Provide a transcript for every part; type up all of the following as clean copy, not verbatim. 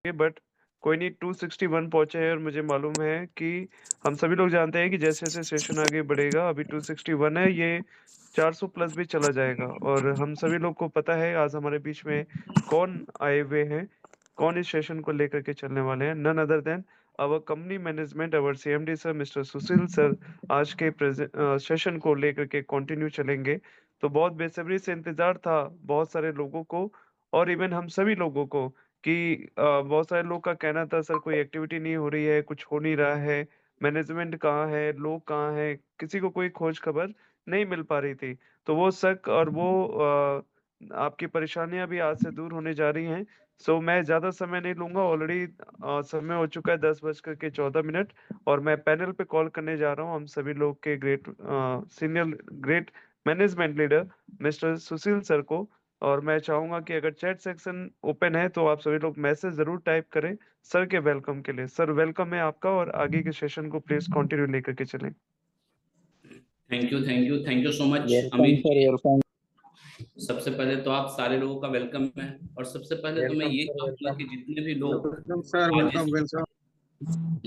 But कोई नहीं, 261 पहुंचे हैं और मुझे मालूम है कि हम सभी लोग जानते हैं कि जैसे जैसे सेशन आगे बढ़ेगा, अभी 261 है, ये 400 प्लस भी चला जाएगा। और हम सभी लोग को पता है आज हमारे बीच में कौन आए हुए हैं, कौन इस सेशन को लेकर के चलने वाले हैं। None other than our company management, our CMD sir mister Sushil sir आज के सेशन को लेकर के कंटिन्यू चलेंगे। तो बहुत बेसब्री से इंतजार था बहुत सारे लोगों को, और इवन हम सभी लोगों को, कि बहुत सारे लोग का कहना था सर कोई एक्टिविटी नहीं हो रही है, कुछ हो नहीं रहा है, मैनेजमेंट कहाँ है, लोग कहाँ है, किसी को कोई खोज खबर नहीं मिल पा रही थी। तो वो शक और वो आपकी परेशानियां भी आज से दूर होने जा रही हैं। सो मैं ज्यादा समय नहीं लूंगा, ऑलरेडी समय हो चुका है 10:14। और मैं पैनल पे कॉल करने जा रहा हूँ हम सभी लोग के great senior great management leader mister Sushil sir को। और मैं चाहूंगा कि अगर चैट सेक्शन ओपन है तो आप सभी लोग मैसेज जरूर टाइप करें सर के वेलकम के लिए। सर वेलकम है आपका, और आगे के सेशन को प्लीज कंटिन्यू लेकर के चलें। Thank you so much welcome Amit sir, जी। वेलकम। सबसे पहले तो आप सारे लोगों का वेलकम है, और सबसे पहले तो मैं वेलकम ये सर, चाहूंगा वेलकम। कि जितने भी लोग वेलकम सर, आज इस welcome welcome.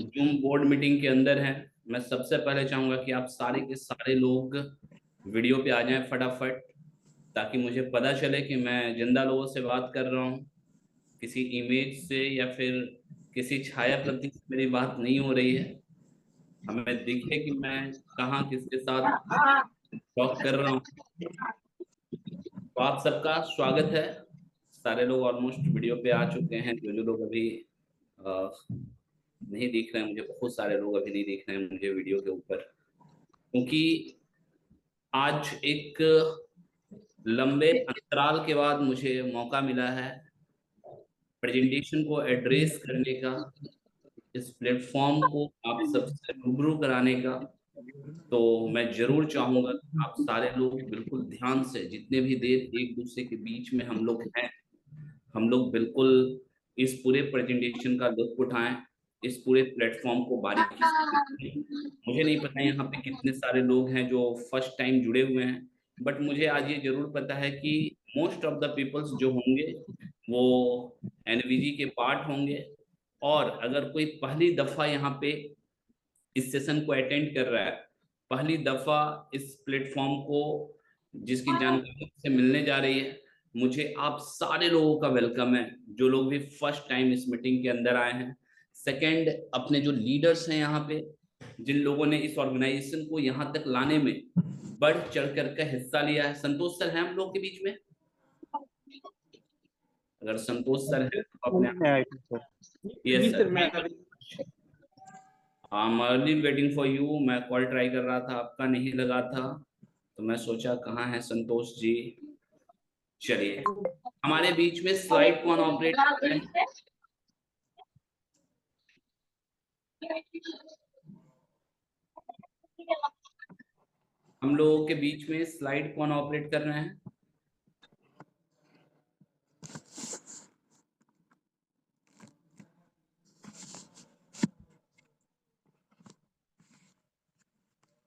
Zoom board meeting के अंदर हैं, मैं सबसे पहले चाहूंगा कि आप सारे के सारे लोग वीडियो पे आ जाएं फटाफट, ताकि मुझे पता चले कि मैं जिंदा लोगों से बात कर रहा हूँ, किसी इमेज से या फिर किसी छाया प्रति से मेरी बात नहीं हो रही है। हमें दिखे कि मैं कहाँ किसके साथ टॉक कर रहा हूँ। तो आप सबका स्वागत है। सारे लोग ऑलमोस्ट वीडियो पे आ चुके हैं। जो जो लोग अभी अ, नहीं दिख रहे हैं मुझे, बहुत सारे लोग अभी नहीं दिख रहे हैं मुझे वीडियो के ऊपर, क्योंकि आज एक लंबे अंतराल के बाद मुझे मौका मिला है प्रेजेंटेशन को एड्रेस करने का, इस प्लेटफॉर्म को आप सबसे रूबरू कराने का। तो मैं जरूर चाहूंगा कि आप सारे लोग बिल्कुल ध्यान से, जितने भी देर एक दूसरे के बीच में हम लोग हैं, हम लोग बिल्कुल इस पूरे प्रेजेंटेशन का लुत्फ उठाएं, इस पूरे प्लेटफॉर्म को बारीकी से देखें। मुझे नहीं पता यहाँ पे कितने सारे लोग हैं जो फर्स्ट टाइम जुड़े हुए हैं, बट मुझे आज ये जरूर पता है कि मोस्ट ऑफ द पीपल्स जो होंगे वो एनवीजी के पार्ट होंगे। और अगर कोई पहली दफा यहाँ पे इस सेशन को अटेंड कर रहा है, पहली दफा इस प्लेटफॉर्म को जिसकी जानकारी से मिलने जा रही है, मुझे आप सारे लोगों का वेलकम है, जो लोग भी फर्स्ट टाइम इस मीटिंग के अंदर आए हैं। सेकंड, अपने जो लीडर्स हैं यहाँ पे, जिन लोगों ने इस ऑर्गेनाइजेशन को यहाँ तक लाने में बढ़ चढ़ कर हिस्सा लिया है। संतोष सर हैं हम लोग के बीच में? अगर संतोष सर है तो अपने yes sir, thank you. I am early waiting for you. मैं कॉल ट्राई कर रहा था, आपका नहीं लगा था, तो मैं सोचा कहाँ है संतोष जी। चलिए, हमारे बीच में स्लाइड कौन ऑपरेट कर रहे हैं? हम लोगों के बीच में स्लाइड कौन ऑपरेट कर रहे हैं?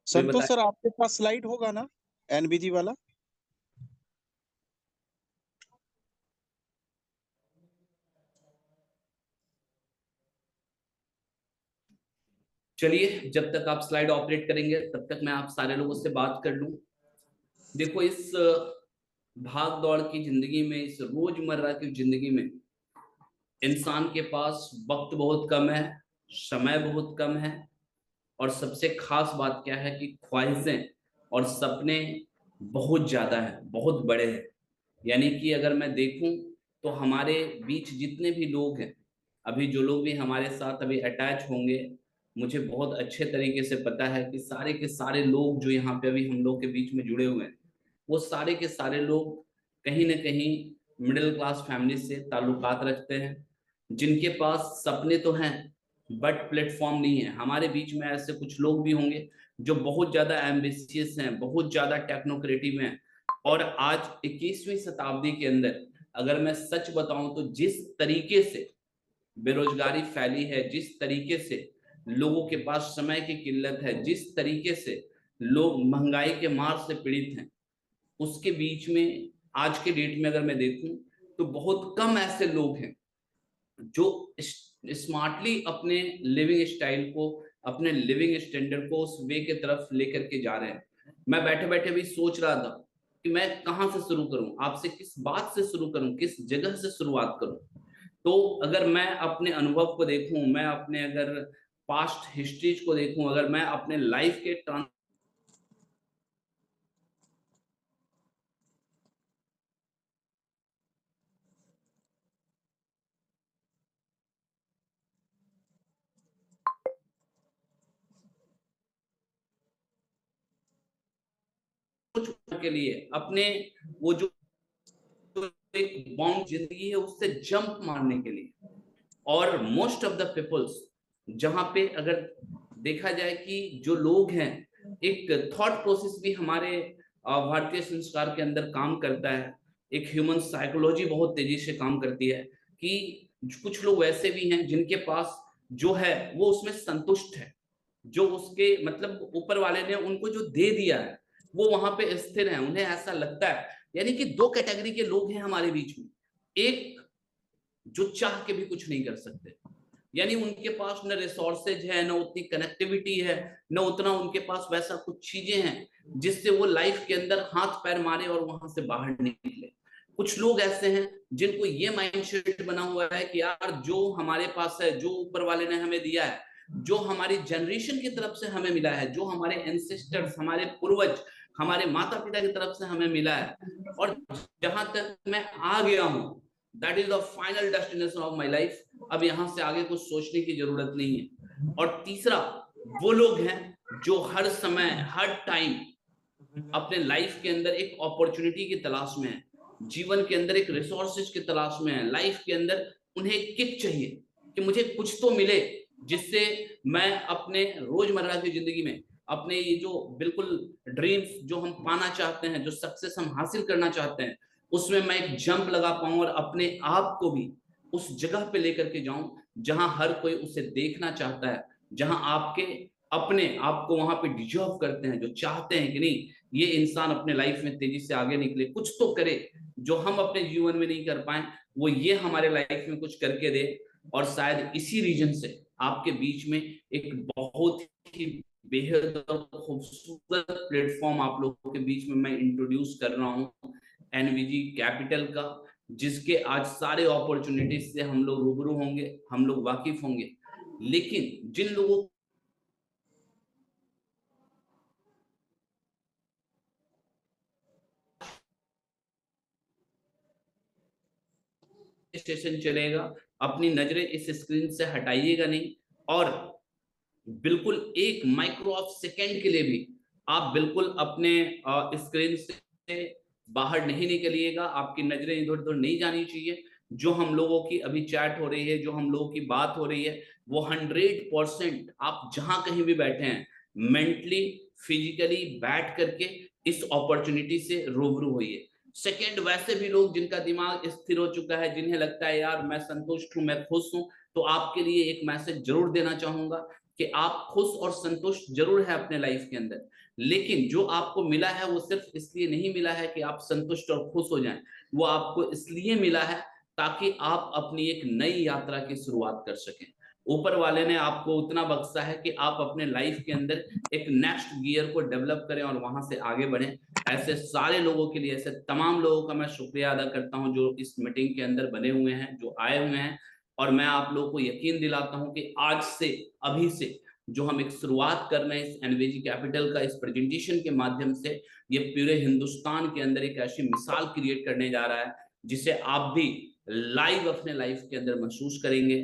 संतोष सर, आपके पास स्लाइड होगा ना, एनबीजी वाला? चलिए, जब तक आप स्लाइड ऑपरेट करेंगे तब तक मैं आप सारे लोगों से बात कर लूं। देखो, इस भाग दौड़ की जिंदगी में, इस रोजमर्रा की जिंदगी में इंसान के पास वक्त बहुत कम है, समय बहुत कम है, और सबसे खास बात क्या है कि ख्वाहिशें और सपने बहुत ज्यादा है, बहुत बड़े हैं। यानी कि अगर मैं देखूं तो हमारे बीच जितने भी लोग हैं, अभी जो लोग भी हमारे साथ अभी अटैच होंगे, मुझे बहुत अच्छे तरीके से पता है कि सारे के सारे लोग जो यहाँ पे अभी हम लोग के बीच में जुड़े हुए हैं, वो सारे के सारे लोग कहीं ना कहीं मिडिल क्लास फैमिली से ताल्लुकात रखते हैं, जिनके पास सपने तो हैं बट प्लेटफॉर्म नहीं है। हमारे बीच में ऐसे कुछ लोग भी होंगे जो बहुत ज्यादा एम्बिशियस हैं, बहुत ज्यादा टेक्नोक्रेटिव हैं। और आज 21वीं शताब्दी के अंदर अगर मैं सच बताऊं तो जिस तरीके से बेरोजगारी फैली है, जिस तरीके से लोगों के पास समय की किल्लत है, जिस तरीके से लोग महंगाई के मार से पीड़ित हैं, उसके बीच में आज के डेट में अगर मैं देखूं तो बहुत कम ऐसे लोग हैं जो स्मार्टली अपने लिविंग स्टाइल को, अपने लिविंग स्टैंडर्ड को उस वे के तरफ लेकर के जा रहे हैं। मैं बैठे बैठे भी सोच रहा था कि मैं कहाँ से शुरू करूं, आपसे किस बात से शुरू करूं, किस जगह से शुरुआत करूं। तो अगर मैं अपने अनुभव को देखूं, मैं अपने अगर पास्ट हिस्ट्रीज को देखूं, अगर मैं अपने लाइफ के के लिए अपने वो जो एक बाउंड जिंदगी है उससे जंप मारने के लिए, और मोस्ट ऑफ द पीपल्स, जहां पे अगर देखा जाए कि जो लोग हैं, एक थॉट प्रोसेस भी हमारे भारतीय संस्कार के अंदर काम करता है, एक ह्यूमन साइकोलॉजी बहुत तेजी से काम करती है कि कुछ लोग वैसे भी हैं जिनके पास जो है वो उसमें संतुष्ट है, जो उसके मतलब ऊपर वाले ने उनको जो दे दिया है वो वहां पे स्थिर है, उन्हें ऐसा लगता है। यानी कि दो कैटेगरी के लोग हैं हमारे बीच में, एक जो चाह के भी कुछ नहीं कर सकते, यानी उनके पास न रिसोर्सेज है, न उतनी कनेक्टिविटी है, न उतना उनके पास वैसा कुछ चीजें हैं जिससे वो लाइफ के अंदर हाथ पैर मारे और वहां से बाहर निकले। कुछ लोग ऐसे हैं जिनको ये माइंडसेट बना हुआ है कि यार जो हमारे पास है, जो ऊपर वाले ने हमें दिया है, जो हमारी जनरेशन की तरफ से हमें मिला है, जो हमारे एंसेस्टर्स, हमारे पूर्वज, हमारे माता पिता की तरफ से हमें मिला है, और जहां तक मैं आ गया हूं, that is the final destination of my life. अब यहां से आगे कुछ सोचने की जरूरत नहीं है। और तीसरा वो लोग हैं जो हर समय, हर टाइम अपने लाइफ के अंदर एक अपॉर्चुनिटी की तलाश में है, जीवन के अंदर एक रिसोर्सेज की तलाश में है, लाइफ के अंदर उन्हें एक किक चाहिए कि मुझे कुछ तो मिले जिससे मैं अपने रोजमर्रा की जिंदगी में अपने ये जो बिल्कुल ड्रीम्स जो हम पाना चाहते हैं, जो सक्सेस हम हासिल करना चाहते हैं, उसमें मैं एक जंप लगा पाऊं और अपने आप को भी उस जगह पे लेकर के जाऊं जहां हर कोई उसे देखना चाहता है, जहां आपके अपने आप को वहां पे डिजर्व करते हैं, जो चाहते हैं कि नहीं ये इंसान अपने लाइफ में तेजी से आगे निकले, कुछ तो करे जो हम अपने जीवन में नहीं कर पाए, वो ये हमारे लाइफ में कुछ करके दे। और शायद इसी रीजन से आपके बीच में एक बहुत ही बेहद खूबसूरत प्लेटफॉर्म आप लोगों के बीच में मैं इंट्रोड्यूस कर रहा हूँ, एनवीजी कैपिटल का, जिसके आज सारे अपॉर्चुनिटीज से हम लोग रूबरू होंगे, हम लोग वाकिफ होंगे। लेकिन जिन लोगों स्टेशन चलेगा, अपनी नजरें इस स्क्रीन से हटाइएगा नहीं, और बिल्कुल एक माइक्रो ऑफ सेकेंड के लिए भी आप बिल्कुल अपने स्क्रीन से बाहर नहीं निकलिएगा, आपकी नजरें इधर उधर नहीं जानी चाहिए। जो हम लोगों की अभी चैट हो रही है, जो हम लोगों की बात हो रही है, वो 100% आप जहां कहीं भी बैठे हैं मेंटली फिजिकली बैठ करके इस अपॉर्चुनिटी से रूबरू होइए। सेकेंड, वैसे भी लोग जिनका दिमाग स्थिर हो चुका है, जिन्हें लगता है यार मैं संतुष्ट हूं, मैं खुश हूं, तो आपके लिए एक मैसेज जरूर देना चाहूंगा कि आप खुश और संतुष्ट जरूर है अपने लाइफ के अंदर, लेकिन जो आपको मिला है वो सिर्फ इसलिए नहीं मिला है कि आप संतुष्ट और खुश हो जाएं, वो आपको इसलिए मिला है ताकि आप अपनी एक नई यात्रा की शुरुआत कर सकें। ऊपर वाले ने आपको उतना बख्शा है कि आप अपने लाइफ के अंदर एक नेक्स्ट गियर को डेवलप करें और वहां से आगे बढ़ें। ऐसे सारे लोगों के लिए, ऐसे तमाम लोगों का मैं शुक्रिया अदा करता हूं जो इस मीटिंग के अंदर बने हुए हैं, जो आए हुए हैं। और मैं आप लोगों को यकीन दिलाता हूं कि आज से, अभी से जो हम एक शुरुआत कर रहे हैं इस एनवीजी कैपिटल का, इस प्रेजेंटेशन के माध्यम से, ये पूरे हिंदुस्तान के अंदर एक ऐसी मिसाल क्रिएट करने जा रहा है जिसे आप भी लाइव अपने लाइफ के अंदर महसूस करेंगे।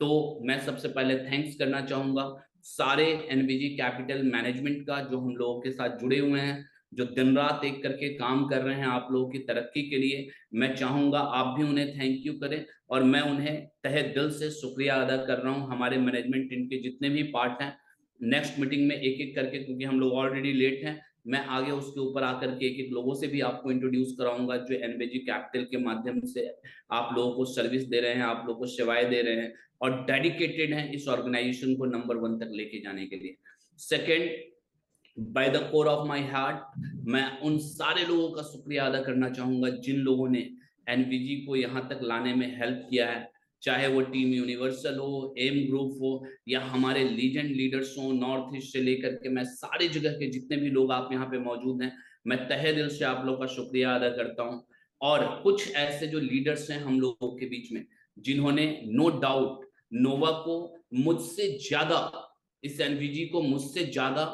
तो मैं सबसे पहले थैंक्स करना चाहूंगा सारे एनवीजी कैपिटल मैनेजमेंट का, जो हम लोगों के साथ जुड़े हुए हैं, जो दिन रात एक करके काम कर रहे हैं आप लोगों की तरक्की के लिए। मैं चाहूंगा आप भी उन्हें थैंक यू करें, और मैं उन्हें तहे दिल से शुक्रिया अदा कर रहा हूं। हमारे मैनेजमेंट टीम के जितने भी पार्ट हैं, नेक्स्ट मीटिंग में एक एक करके, क्योंकि हम लोग ऑलरेडी लेट हैं, मैं आगे उसके ऊपर आकर के एक एक लोगों से भी आपको इंट्रोड्यूस कराऊंगा जो एनवीजी कैपिटल के माध्यम से आप लोगों को सर्विस दे रहे हैं, आप लोगों को सेवाएं दे रहे हैं और डेडिकेटेड हैं इस ऑर्गेनाइजेशन को नंबर 1 तक लेके जाने के लिए। Second, by the core of my heart मैं उन सारे लोगों का शुक्रिया अदा करना चाहूंगा जिन लोगों ने एनवीजी को यहाँ तक लाने में हेल्प किया है, चाहे वो टीम यूनिवर्सल हो, एम ग्रुप हो, या हमारे लीजेंड लीडर्स हो नॉर्थ ईस्ट से लेकर के, मैं सारी जगह के जितने भी लोग आप यहाँ पे मौजूद हैं, मैं तहे दिल से आप लोग का शुक्रिया अदा करता हूँ। और कुछ ऐसे जो लीडर्स हैं हम लोगों के बीच में, जिन्होंने नो डाउट नोवा को मुझसे ज्यादा, इस एनवीजी को मुझसे ज्यादा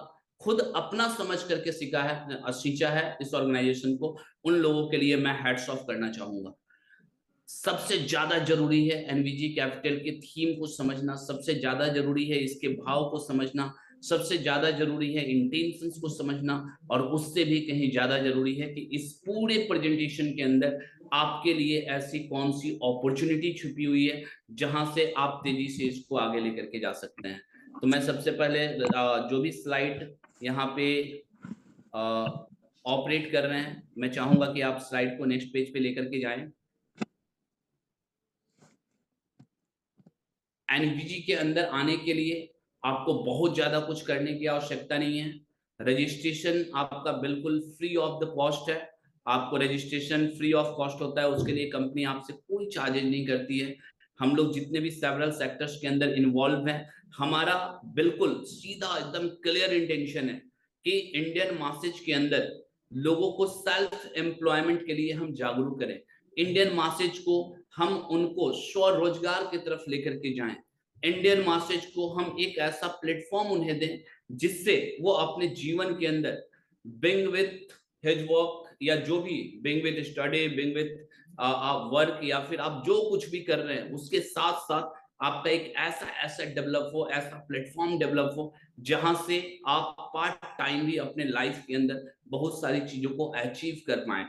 खुद अपना समझ करके सींचा है इस ऑर्गेनाइजेशन को, उन लोगों के लिए मैं हैट्स ऑफ करना चाहूंगा। सबसे ज्यादा जरूरी है एनवीजी कैपिटल के थीम को समझना, सबसे ज्यादा जरूरी है इसके भाव को समझना, सबसे ज्यादा जरूरी है इंटेंशंस को समझना, और उससे भी कहीं ज्यादा जरूरी है कि इस पूरे प्रेजेंटेशन के अंदर आपके लिए ऐसी कौन सी अपॉर्चुनिटी छुपी हुई है जहां से आप तेजी से इसको आगे लेकर के जा सकते हैं। तो मैं सबसे पहले जो भी स्लाइड यहाँ पे ऑपरेट कर रहे हैं, मैं चाहूंगा कि आप स्लाइड को नेक्स्ट पेज पे लेकर के जाएं। एनवीजी के अंदर आने के लिए आपको बहुत ज्यादा कुछ करने की आवश्यकता नहीं है। रजिस्ट्रेशन आपका बिल्कुल फ्री ऑफ द कॉस्ट है। आपको रजिस्ट्रेशन फ्री ऑफ कॉस्ट होता है, उसके लिए कंपनी आपसे कोई चार्जेज नहीं करती है। हम लोग जितने भी सेवरल सेक्टर्स के अंदर इन्वॉल्व हैं, हमारा बिल्कुल सीधा एकदम क्लियर इंटेंशन है कि इंडियन मासेज के अंदर लोगों को सेल्फ एम्प्लॉयमेंट के लिए हम जागरूक करें। इंडियन मासेज को हम उनको स्वरोजगार की तरफ लेकर के जाएं। इंडियन मासेज को हम एक ऐसा प्लेटफॉर्म उन्हें दें जिससे वो अपने जीवन के अंदर बिंग विथ हिज वर्क, या जो भी being with study, being with work, या फिर आप जो कुछ भी कर रहे हैं उसके साथ साथ आपका एक ऐसा एसेट डेवलप हो, ऐसा प्लेटफॉर्म डेवलप हो जहां से आप पार्ट टाइम भी अपने लाइफ के अंदर बहुत सारी चीजों को अचीव कर पाए।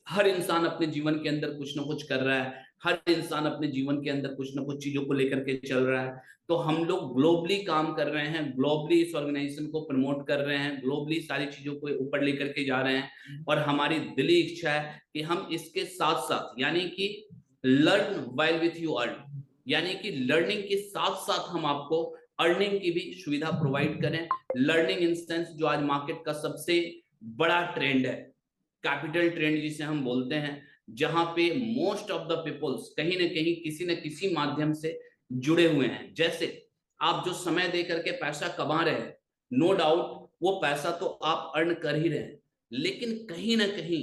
हर इंसान अपने जीवन के अंदर कुछ ना कुछ कर रहा है, हर इंसान अपने जीवन के अंदर कुछ ना कुछ चीजों को लेकर के चल रहा है। तो हम लोग ग्लोबली काम कर रहे हैं, ग्लोबली इस ऑर्गेनाइजेशन को प्रमोट कर रहे हैं, ग्लोबली सारी चीजों को ऊपर लेकर के जा रहे हैं। और हमारी दिली इच्छा है कि हम इसके साथ साथ, यानी कि learn while with you earn, यानी कि लर्निंग के साथ साथ हम आपको अर्निंग की भी सुविधा प्रोवाइड करें। लर्निंग इन सेंस जो आज मार्केट का सबसे बड़ा ट्रेंड है, कैपिटल ट्रेंड जिसे हम बोलते हैं, जहां पे मोस्ट ऑफ द पीपल्स कहीं ना कहीं किसी न किसी माध्यम से जुड़े हुए हैं। जैसे आप जो समय दे करके पैसा कमा रहे हैं, नो डाउट वो पैसा तो आप अर्न कर ही रहे हैं, लेकिन कहीं ना कहीं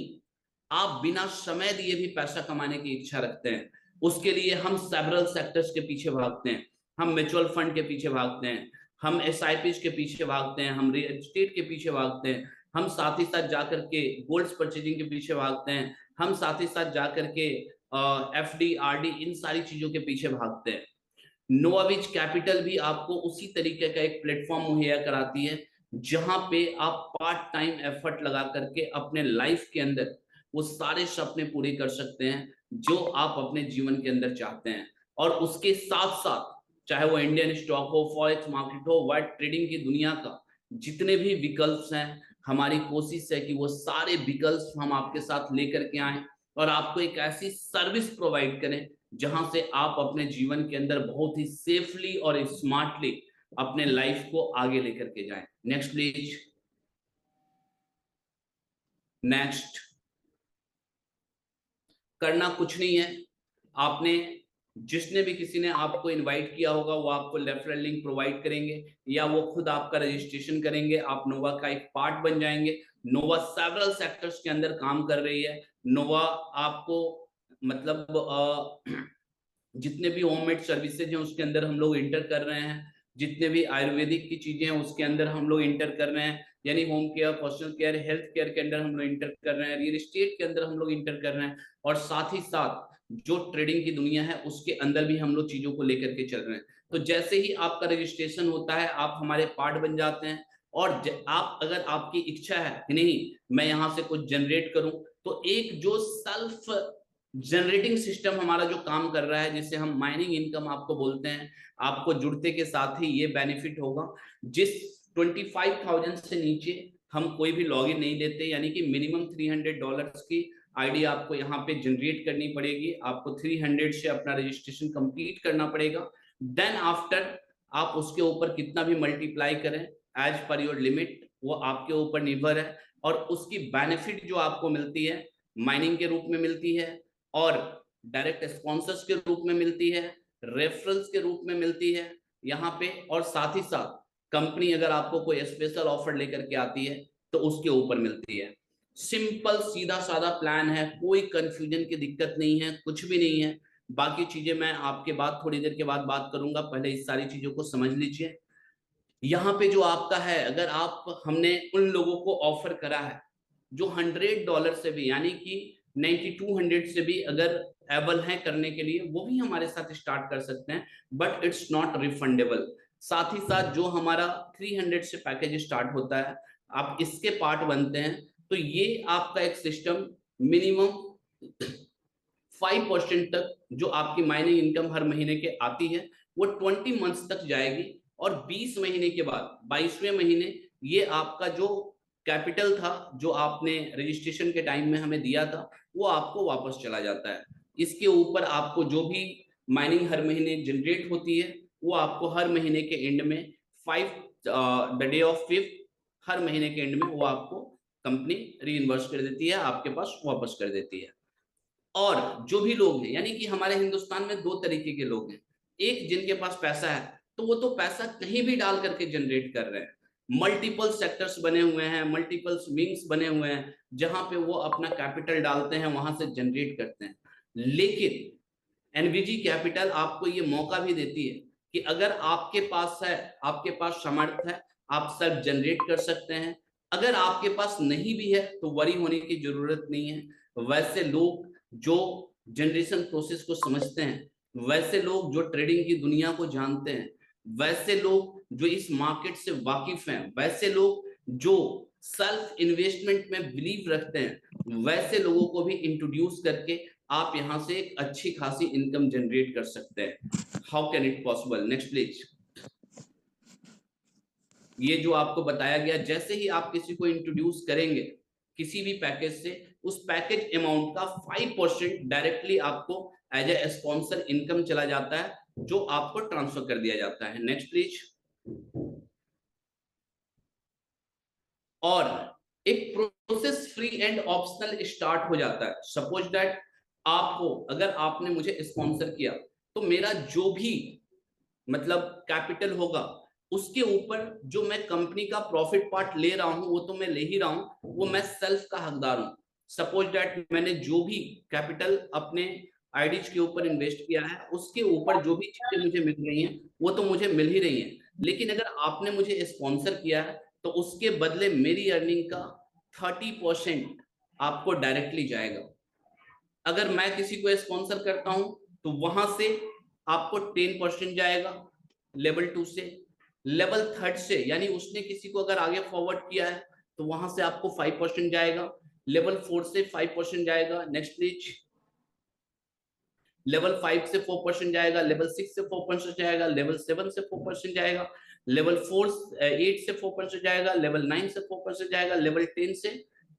आप बिना समय दिए भी पैसा कमाने की इच्छा रखते हैं। उसके लिए हम सेवरल सेक्टर्स के पीछे भागते हैं, हम म्यूचुअल फंड के पीछे भागते हैं, हम SIPs के पीछे भागते हैं, हम रियल एस्टेट के पीछे भागते हैं, हम साथ ही साथ जाकर के गोल्ड्स परचेजिंग के पीछे भागते हैं, हम साथ ही साथ जाकर के FD RD इन सारी चीजों के पीछे भागते हैं। नोवाबीच कैपिटल भी आपको उसी तरीके का एक प्लेटफॉर्म मुहैया कराती है जहां पे आप पार्ट टाइम एफर्ट लगा करके अपने लाइफ के अंदर वो सारे सपने पूरे कर सकते हैं जो आप अपने जीवन के अंदर चाहते हैं। और उसके साथ साथ चाहे वो इंडियन स्टॉक हो, फॉरेक्स मार्केट हो, वाइट ट्रेडिंग की दुनिया का जितने भी विकल्प हैं, हमारी कोशिश है कि वो सारे विकल्प हम आपके साथ लेकर के आए और आपको एक ऐसी सर्विस प्रोवाइड करें जहां से आप अपने जीवन के अंदर बहुत ही सेफली और स्मार्टली अपने लाइफ को आगे लेकर के जाएं। Next please, next. करना कुछ नहीं है, आपने जिसने भी किसी ने आपको इनवाइट किया होगा वो आपको रेफरल लिंक प्रोवाइड करेंगे या वो खुद आपका रजिस्ट्रेशन करेंगे, आप नोवा का एक पार्ट बन जाएंगे। नोवा सेवरल सेक्टर्स के अंदर काम कर रही है। नोवा आपको मतलब जितने भी होममेड सर्विसेज हैं उसके अंदर हम लोग इंटर कर रहे हैं, जितने भी आयुर्वेदिक की चीजें हैं उसके अंदर हम लोग इंटर कर रहे हैं, यानी home care, personal care, health care के अंदर हम लोग इंटर कर रहे हैं, रियल एस्टेट के अंदर हम लोग इंटर कर रहे हैं, और साथ ही साथ जो ट्रेडिंग की दुनिया है उसके अंदर भी हम लोग चीजों को लेकर के चल रहे हैं। तो जैसे ही आपका रजिस्ट्रेशन होता है आप हमारे पार्ट बन जाते हैं, और आप अगर आपकी इच्छा है कि नहीं मैं यहाँ से कुछ जनरेट करूं, तो एक जो सेल्फ जनरेटिंग सिस्टम हमारा जो काम कर रहा है जिसे हम माइनिंग इनकम आपको बोलते हैं, आपको जुड़ते के साथ ही ये बेनिफिट होगा। जिस 25,000 से नीचे हम कोई भी लॉगिन नहीं देते, यानी कि मिनिमम $300 की आईडी आपको यहाँ पे जनरेट करनी पड़ेगी, आपको 300 से अपना रजिस्ट्रेशन कंप्लीट करना पड़ेगा। देन आफ्टर आप उसके ऊपर कितना भी मल्टीप्लाई करें एज पर योर लिमिट, वो आपके ऊपर निर्भर है। और उसकी बेनिफिट जो आपको मिलती है माइनिंग के रूप में मिलती है, और डायरेक्ट स्पॉन्सर्स के रूप में मिलती है, रेफरल्स के रूप में मिलती है यहाँ पे, और साथ ही साथ कंपनी अगर आपको कोई स्पेशल ऑफर लेकर के आती है तो उसके ऊपर मिलती है। सिंपल सीधा साधा प्लान है, कोई कंफ्यूजन की दिक्कत नहीं है, कुछ भी नहीं है। बाकी चीजें मैं आपके बाद थोड़ी देर के बाद बात करूंगा, पहले इस सारी चीजों को समझ लीजिए। यहाँ पे जो आपका है, अगर आप हमने उन लोगों को ऑफर करा है जो $100 से भी, यानी कि 9200 से भी अगर एबल है करने के लिए, वो भी हमारे साथ स्टार्ट कर सकते हैं, बट इट्स नॉट रिफंडेबल। साथ ही साथ जो हमारा 300 से पैकेज स्टार्ट होता है, आप इसके पार्ट बनते हैं, तो ये आपका एक सिस्टम मिनिमम 5% तक जो आपकी माइनिंग इनकम हर महीने के आती है वो 20 मंथ्स तक जाएगी, और 20 महीने के बाद 22वें महीने ये आपका जो कैपिटल था जो आपने रजिस्ट्रेशन के टाइम में हमें दिया था वो आपको वापस चला जाता है। इसके ऊपर आपको जो भी माइनिंग हर महीने जनरेट होती है वो आपको हर महीने के एंड में 5 हर महीने के एंड में वो आपको कंपनी रीइंबर्स कर देती है, आपके पास वापस कर देती है। और जो भी लोग हैं, यानी कि हमारे हिंदुस्तान में दो तरीके के लोग हैं, एक जिनके पास पैसा है तो वो तो पैसा कहीं भी डाल करके जनरेट कर रहे हैं, मल्टीपल सेक्टर्स बने हुए हैं, मल्टीपल विंग्स बने हुए हैं जहां पे वो अपना कैपिटल डालते हैं, वहां से जनरेट करते हैं। लेकिन एनवीजी कैपिटल आपको ये मौका भी देती है कि अगर आपके पास है, आपके पास सामर्थ्य है, आप सेल्फ जनरेट कर सकते हैं। अगर आपके पास नहीं भी है तो वरी होने की जरूरत नहीं है। वैसे लोग जो जनरेशन प्रोसेस को समझते हैं, वैसे लोग जो ट्रेडिंग की दुनिया को जानते हैं, वैसे लोग जो इस मार्केट से वाकिफ हैं, वैसे लोग जो सेल्फ इन्वेस्टमेंट में बिलीव रखते हैं, वैसे लोगों को भी इंट्रोड्यूस करके आप यहां से एक अच्छी खासी इनकम जनरेट कर सकते हैं। How can it possible? Next please. ये जो आपको बताया गया, जैसे ही आप किसी को इंट्रोड्यूस करेंगे किसी भी पैकेज से, उस पैकेज अमाउंट का 5% डायरेक्टली आपको एज ए स्पॉन्सर इनकम चला जाता है, जो आपको ट्रांसफर कर दिया जाता है। Next please. और एक process free and optional start हो जाता है। सपोज दैट आपको, अगर आपने मुझे स्पॉन्सर किया तो मेरा जो भी मतलब कैपिटल होगा उसके ऊपर जो मैं कंपनी का प्रॉफिट पार्ट ले रहा हूं वो तो मैं ले ही रहा हूं, वो मैं सेल्फ का हकदार हूं। सपोज दैट मैंने जो भी कैपिटल अपने आईडीज के ऊपर इन्वेस्ट किया है उसके ऊपर जो भी चीजें मुझे मिल रही हैं वो तो मुझे मिल ही रही हैं, लेकिन अगर आपने मुझे स्पॉन्सर किया है तो उसके बदले मेरी अर्निंग का 30% आपको डायरेक्टली जाएगा। अगर मैं किसी को स्पॉन्सर करता हूं तो वहां से आपको 10% जाएगा लेवल 2 से, लेवल 3 से, यानी उसने किसी को अगर आगे फॉरवर्ड किया है तो वहां से आपको 5% जाएगा, लेवल 4 से 5% जाएगा। Next please. लेवल 5 से 4% जाएगा, लेवल 6 से 4% जाएगा, लेवल 7 से 4% जाएगा, लेवल 8 से 4% जाएगा, लेवल 9 से 4% जाएगा, लेवल 10 से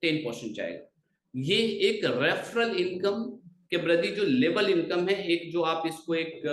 10% जाएगा। ये एक रेफरल इनकम के प्रति जो लेवल इनकम है, एक जो आप इसको एक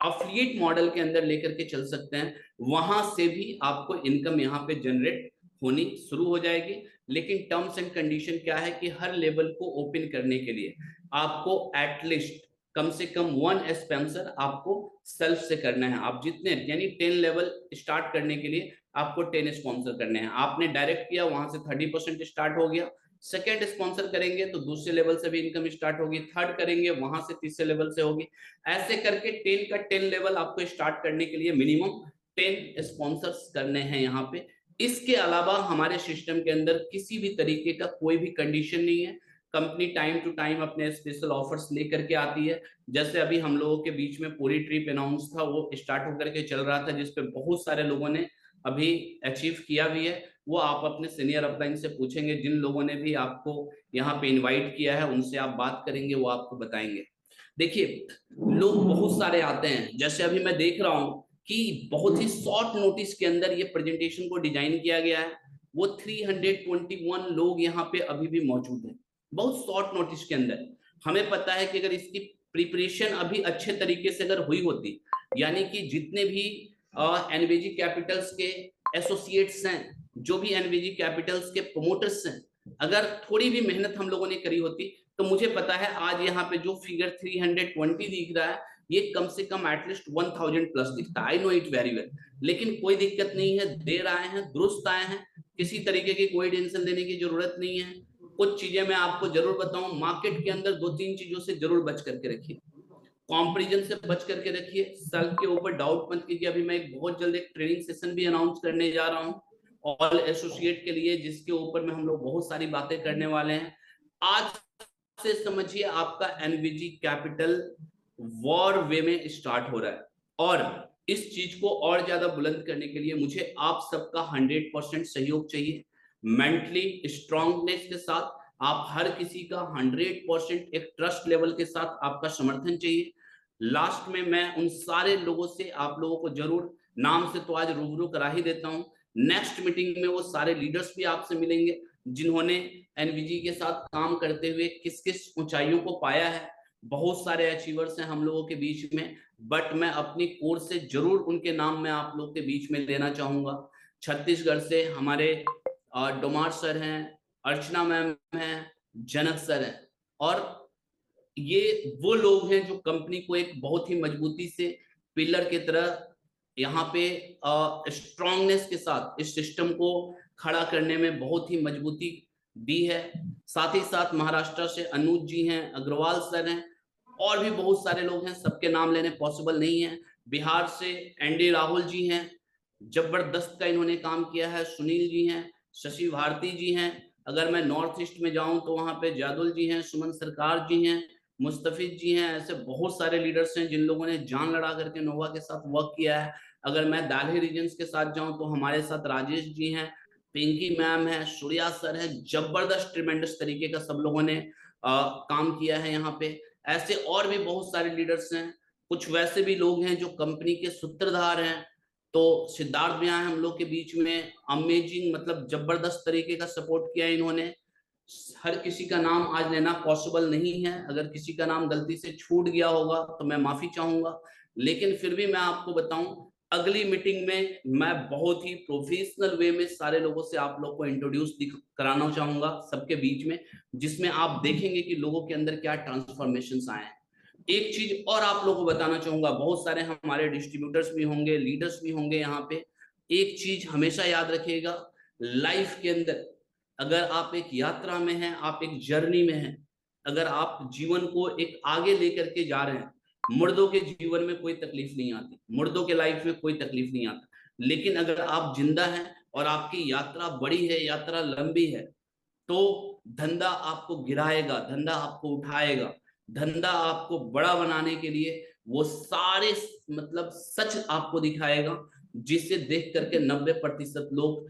अफिलिएट मॉडल के अंदर लेकर के चल सकते हैं, वहां से भी आपको इनकम यहाँ पे जनरेट होनी शुरू हो जाएगी। लेकिन टर्म्स एंड कंडीशन क्या है कि हर लेवल को ओपन करने के लिए आपको एटलीस्ट कम से कम 1 स्पॉन्सर आपको सेल्फ से करना है। आप जितने, यानी 10 लेवल स्टार्ट करने के लिए आपको 10 स्पॉन्सर करने हैं। आपने डायरेक्ट किया, वहां से 30% स्टार्ट हो गया। सेकेंड स्पॉन्सर करेंगे तो दूसरे लेवल से भी इनकम स्टार्ट होगी, थर्ड करेंगे वहां से तीसरे लेवल से होगी। ऐसे करके 10 का 10 लेवल आपको स्टार्ट करने के लिए मिनिमम 10 स्पॉन्सर्स करने हैं यहाँ पे। इसके अलावा हमारे सिस्टम के अंदर किसी भी तरीके का कोई भी कंडीशन नहीं है। कंपनी टाइम टू टाइम अपने स्पेशल ऑफर्स लेकर के आती है। जैसे अभी हम लोगों के बीच में पूरी ट्रिप अनाउंस था, वो स्टार्ट होकर के चल रहा था, जिसपे बहुत सारे लोगों ने अभी अचीव किया भी है। वो आप अपने सीनियर अपलाइन से पूछेंगे, जिन लोगों ने भी आपको यहाँ पे इनवाइट किया है उनसे आप बात करेंगे, वो आपको बताएंगे। देखिए, लोग बहुत सारे आते हैं, जैसे अभी मैं देख रहा हूँ कि बहुत ही शॉर्ट नोटिस के अंदर ये प्रेजेंटेशन को डिजाइन किया गया है। वो 321 लोग यहाँ पे अभी भी मौजूद हैं, बहुत शॉर्ट नोटिस के अंदर। हमें पता है कि अगर इसकी प्रिपरेशन अभी अच्छे तरीके से अगर हुई होती, यानी कि जितने भी एनवीजी कैपिटल्स के एसोसिएट्स हैं, जो भी एनवीजी कैपिटल्स के प्रोमोटर्स हैं, अगर थोड़ी भी मेहनत हम लोगों ने करी होती तो मुझे पता है आज यहाँ पे जो फिगर 320 दिख रहा है ये कम से कम एटलीस्ट 1000 प्लस दिखता है। I know it very well, लेकिन कोई दिक्कत नहीं है, देर आए हैं दुरुस्त आए हैं, किसी तरीके की कोई टेंशन लेने की जरूरत नहीं है। कुछ चीजें मैं आपको जरूर बताऊं, मार्केट के अंदर 2-3 चीजों से जरूर बच करके रखिए। कंपैरिजन से बच करके रखिए, सेल्फ के ऊपर डाउट मत कीजिए। अभी मैं एक बहुत जल्द एक ट्रेनिंग सेशन भी अनाउंस करने जा रहा हूं ऑल एसोसिएट के लिए, जिसके ऊपर में हम लोग बहुत सारी बातें करने वाले हैं। आज से समझिए आपका एनवीजी कैपिटल वॉर वे में स्टार्ट हो रहा है, और इस चीज को और ज्यादा बुलंद करने के लिए मुझे आप सबका 100% सहयोग चाहिए। मेंटली स्ट्रांगनेस के साथ आप हर किसी का 100% एक ट्रस्ट लेवल के साथ आपका समर्थन चाहिए। लास्ट में मैं उन सारे लोगों से आप लोगों को जरूर नाम से तो आज रूबरू करा ही देता हूं। नेक्स्ट मीटिंग में वो सारे लीडर्स भी आपसे मिलेंगे जिन्होंने एनवीजी के साथ काम करते हुए किस किस ऊंचाइयों को पाया है। बहुत सारे अचीवर्स हैं हम लोगों के बीच में, बट मैं अपनी कोर से जरूर उनके नाम में आप लोग के बीच में लेना चाहूंगा। छत्तीसगढ़ से हमारे डोमार सर हैं, अर्चना मैम हैं, जनक सर हैं, और ये वो लोग हैं जो कंपनी को एक बहुत ही मजबूती से पिलर की तरह यहाँ पे स्ट्रांगनेस के साथ इस सिस्टम को खड़ा करने में बहुत ही मजबूती दी है। साथ ही साथ महाराष्ट्र से अनुज जी हैं, अग्रवाल सर हैं, और भी बहुत सारे लोग हैं, सबके नाम लेने पॉसिबल नहीं है। बिहार से एनडी राहुल जी हैं, जबरदस्त का इन्होंने काम किया है। सुनील जी हैं, शशि भारती जी हैं। अगर मैं नॉर्थ ईस्ट में जाऊं तो वहां पे जादुल जी हैं, सुमन सरकार जी हैं, मुस्तफिज जी हैं। ऐसे बहुत सारे लीडर्स हैं जिन लोगों ने जान लड़ा करके नोवा के साथ वर्क किया है। अगर मैं दाल्ही रीजन्स के साथ जाऊं तो हमारे साथ राजेश जी हैं, पिंकी मैम है, सूर्या सर है। जबरदस्त ट्रिमेंडस तरीके का सब लोगों ने काम किया है यहाँ पे। ऐसे और भी बहुत सारे लीडर्स हैं। कुछ वैसे भी लोग हैं जो कंपनी के सूत्रधार हैं। तो सिद्धार्थ भैया हम लोग के बीच में, अमेजिंग, मतलब जबरदस्त तरीके का सपोर्ट किया इन्होंने। हर किसी का नाम आज लेना पॉसिबल नहीं है, अगर किसी का नाम गलती से छूट गया होगा तो मैं माफी चाहूंगा। लेकिन फिर भी मैं आपको बताऊं, अगली मीटिंग में मैं बहुत ही प्रोफेशनल वे में सारे लोगों से आप लोग को इंट्रोड्यूस कराना चाहूंगा सबके बीच में, जिसमें आप देखेंगे कि लोगों के अंदर क्या ट्रांसफॉर्मेशन आए हैं। एक चीज और आप लोगों को बताना चाहूंगा, बहुत सारे हमारे डिस्ट्रीब्यूटर्स भी होंगे, लीडर्स भी होंगे यहाँ पे। एक चीज हमेशा याद रखिएगा, लाइफ के अंदर अगर आप एक यात्रा में हैं, आप एक जर्नी में हैं, अगर आप जीवन को एक आगे लेकर के जा रहे हैं, मुर्दों के जीवन में कोई तकलीफ नहीं आती, मुर्दों के लाइफ में कोई तकलीफ नहीं आता। लेकिन अगर आप जिंदा हैं और आपकी यात्रा बड़ी है, यात्रा लंबी है, तो धंधा आपको गिराएगा, धंधा आपको उठाएगा, धंधा आपको बड़ा बनाने के लिए वो सारे मतलब सच आपको दिखाएगा, जिसे देख करके 90% लोग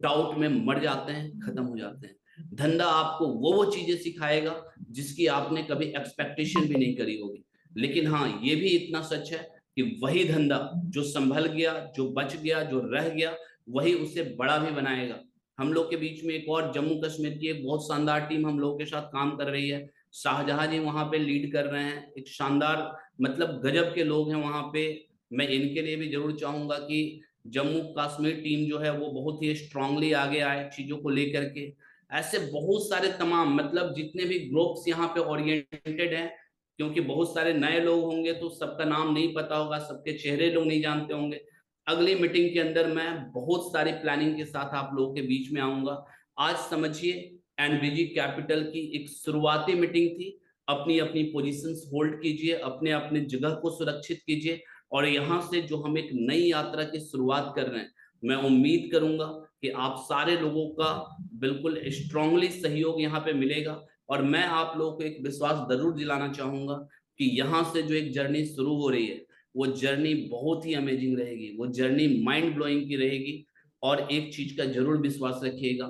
डाउट में मर जाते हैं, खत्म हो जाते हैं। धंधा आपको वो चीजें सिखाएगा जिसकी आपने कभी एक्सपेक्टेशन भी नहीं करी होगी। लेकिन हाँ, ये भी इतना सच है कि वही धंधा जो संभल गया, जो बच गया, जो रह गया, वही उसे बड़ा भी बनाएगा। हम लोग के बीच में एक और जम्मू कश्मीर की एक बहुत शानदार टीम हम लोगों के साथ काम कर रही है। शाहजहां जी वहां पे लीड कर रहे हैं, एक शानदार, मतलब गजब के लोग हैं वहां पे। मैं इनके लिए भी जरूर चाहूंगा कि जम्मू कश्मीर टीम जो है वो बहुत ही स्ट्रांगली आगे आए चीजों को लेकर के। ऐसे बहुत सारे तमाम, मतलब जितने भी ग्रुप्स यहाँ पे ओरिएंटेड हैं, क्योंकि बहुत सारे नए लोग होंगे तो सबका नाम नहीं पता होगा, सबके चेहरे लोग नहीं जानते होंगे। अगली मीटिंग के अंदर मैं बहुत सारी प्लानिंग के साथ आप लोगों के बीच में आऊंगा। आज समझिए एनवीजी कैपिटल की एक शुरुआती मीटिंग थी। अपनी अपनी पोजीशंस होल्ड कीजिए, अपने अपने जगह को सुरक्षित कीजिए, और यहाँ से जो हम एक नई यात्रा की शुरुआत कर रहे हैं, मैं उम्मीद करूंगा कि आप सारे लोगों का बिल्कुल स्ट्रांगली सहयोग यहाँ पे मिलेगा। और मैं आप लोगों को एक विश्वास जरूर दिलाना चाहूंगा कि यहाँ से जो एक जर्नी शुरू हो रही है, वो जर्नी बहुत ही अमेजिंग रहेगी, वो जर्नी माइंड ब्लोइंग की रहेगी। और एक चीज का जरूर विश्वास रखिएगा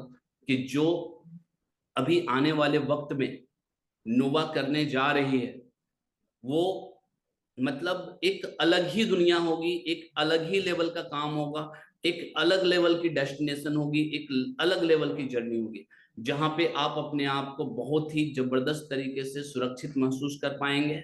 कि जो अभी आने वाले वक्त में नोवा करने जा रही है, वो मतलब एक अलग ही दुनिया होगी, एक अलग ही लेवल का काम होगा, एक अलग लेवल की डेस्टिनेशन होगी, एक अलग लेवल की जर्नी होगी, जहां पे आप अपने आप को बहुत ही जबरदस्त तरीके से सुरक्षित महसूस कर पाएंगे।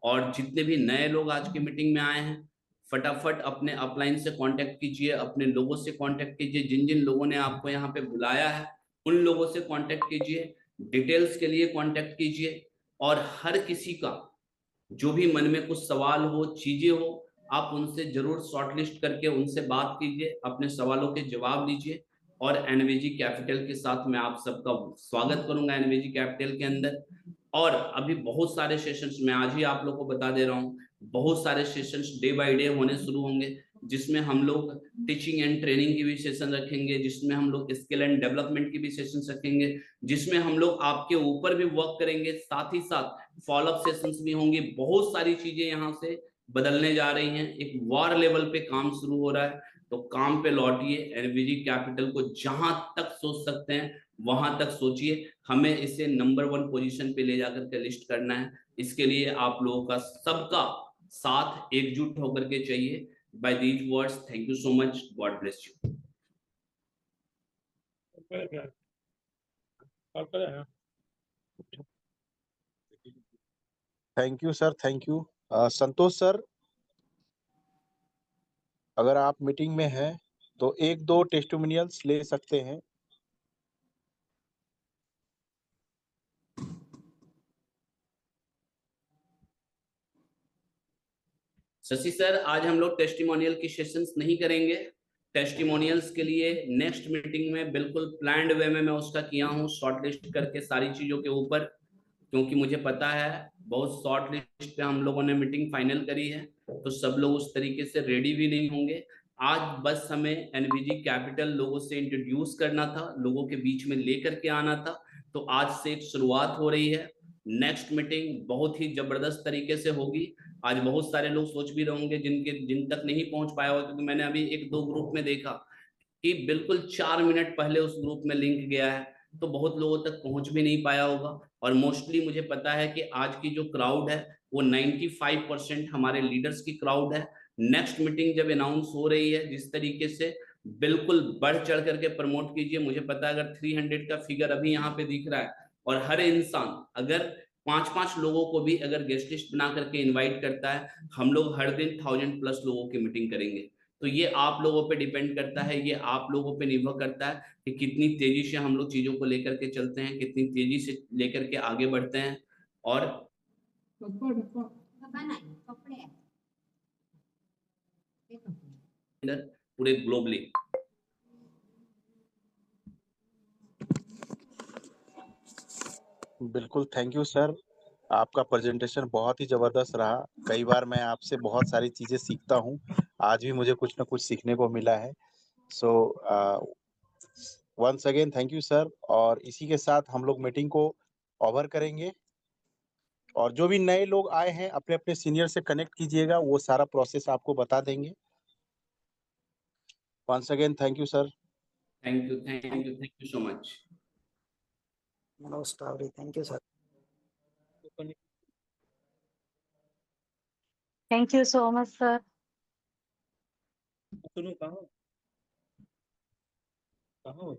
और जितने भी नए लोग आज की मीटिंग में आए हैं, फटाफट अपने अपलाइन से कांटेक्ट कीजिए, अपने लोगों से कांटेक्ट कीजिए, जिन जिन लोगों ने आपको यहाँ पे बुलाया है उन लोगों से कांटेक्ट कीजिए, डिटेल्स के लिए कांटेक्ट कीजिए। और हर किसी का जो भी मन में कुछ सवाल हो, चीजें हो, आप उनसे जरूर शॉर्टलिस्ट करके उनसे बात कीजिए, अपने सवालों के जवाब दीजिए। और एनवीजी कैपिटल के साथ मैं आप सबका स्वागत करूंगा एनवीजी कैपिटल के अंदर। और अभी बहुत सारे सेशंस मैं आज ही आप लोग को बता दे रहा हूँ, बहुत सारे सेशंस डे बाय डे होने शुरू होंगे, जिसमें हम लोग टीचिंग एंड ट्रेनिंग की भी सेशन रखेंगे, जिसमें हम लोग स्किल एंड डेवलपमेंट की भी सेशंस रखेंगे, जिसमें हम लोग आपके ऊपर भी वर्क करेंगे, साथ ही साथ फॉलोअप सेशंस भी होंगे। बहुत सारी चीजें यहाँ से बदलने जा रही हैं, एक वॉर लेवल पे काम शुरू हो रहा है। तो काम पे लौटिए, एनवीजी कैपिटल को जहां तक सोच सकते हैं वहां तक सोचिए। हमें इसे नंबर 1 पोजीशन पे ले जाकर के लिस्ट करना है। इसके लिए आप लोगों का सबका साथ एकजुट होकर के चाहिए। By these words, thank you so much, God bless you. Thank you sir, thank you. Santosh sir, अगर आप मीटिंग में हैं तो 1-2 टेस्टिमोनियल्स ले सकते हैं। शशि सर, आज हम लोग टेस्टिमोनियल की सेशंस नहीं करेंगे। टेस्टिमोनियल्स के लिए नेक्स्ट मीटिंग में बिल्कुल प्लान्ड वे में मैं उसका किया हूँ, शॉर्टलिस्ट करके सारी चीजों के ऊपर, क्योंकि मुझे पता है बहुत शॉर्ट लिस्ट पे हम लोगों ने मीटिंग फाइनल करी है, तो सब लोग उस तरीके से रेडी भी नहीं होंगे। आज बस हमें एनवीजी कैपिटल लोगों से इंट्रोड्यूस करना था, लोगों के बीच में लेकर के आना था। तो आज से एक शुरुआत हो रही है। नेक्स्ट मीटिंग बहुत ही जबरदस्त तरीके से होगी। आज बहुत सारे लोग सोच भी रहे होंगे जिन तक नहीं पहुंच पाया होगा, क्योंकि मैंने अभी 1-2 ग्रुप में देखा कि बिल्कुल 4 मिनट पहले उस ग्रुप में लिंक गया है, तो बहुत लोगों तक पहुंच भी नहीं पाया होगा। और मोस्टली मुझे पता है कि आज की जो क्राउड है वो 95% हमारे लीडर्स की क्राउड है। नेक्स्ट मीटिंग जब अनाउंस हो रही है, जिस तरीके से बिल्कुल बढ़ चढ़ करके प्रमोट कीजिए। मुझे पता है अगर 300 का फिगर अभी यहाँ पे दिख रहा है, और हर इंसान अगर 5-5 लोगों को भी अगर गेस्ट लिस्ट बना करके इन्वाइट करता है, हम लोग हर दिन 1000+ लोगों की मीटिंग करेंगे। तो ये आप लोगों पे डिपेंड करता है, ये आप लोगों पे निर्भर करता है कि कितनी तेजी से हम लोग चीजों को लेकर के चलते हैं, कितनी तेजी से लेकर के आगे बढ़ते हैं। और पूरे ग्लोबली। बिल्कुल, थैंक यू सर। आपका प्रेजेंटेशन बहुत ही जबरदस्त रहा। कई बार मैं आपसे बहुत सारी चीजें सीखता हूँ, आज भी मुझे कुछ ना कुछ सीखने को मिला है। So once again thank you sir. और इसी के साथ हम लोग मीटिंग को ओवर करेंगे। और जो भी नए लोग आए हैं अपने अपने सीनियर से कनेक्ट कीजिएगा, वो सारा प्रोसेस आपको बता देंगे। Once again thank you sir. Thank you so much. Thank you sir. Thank you so much, sir. कहाँ हो?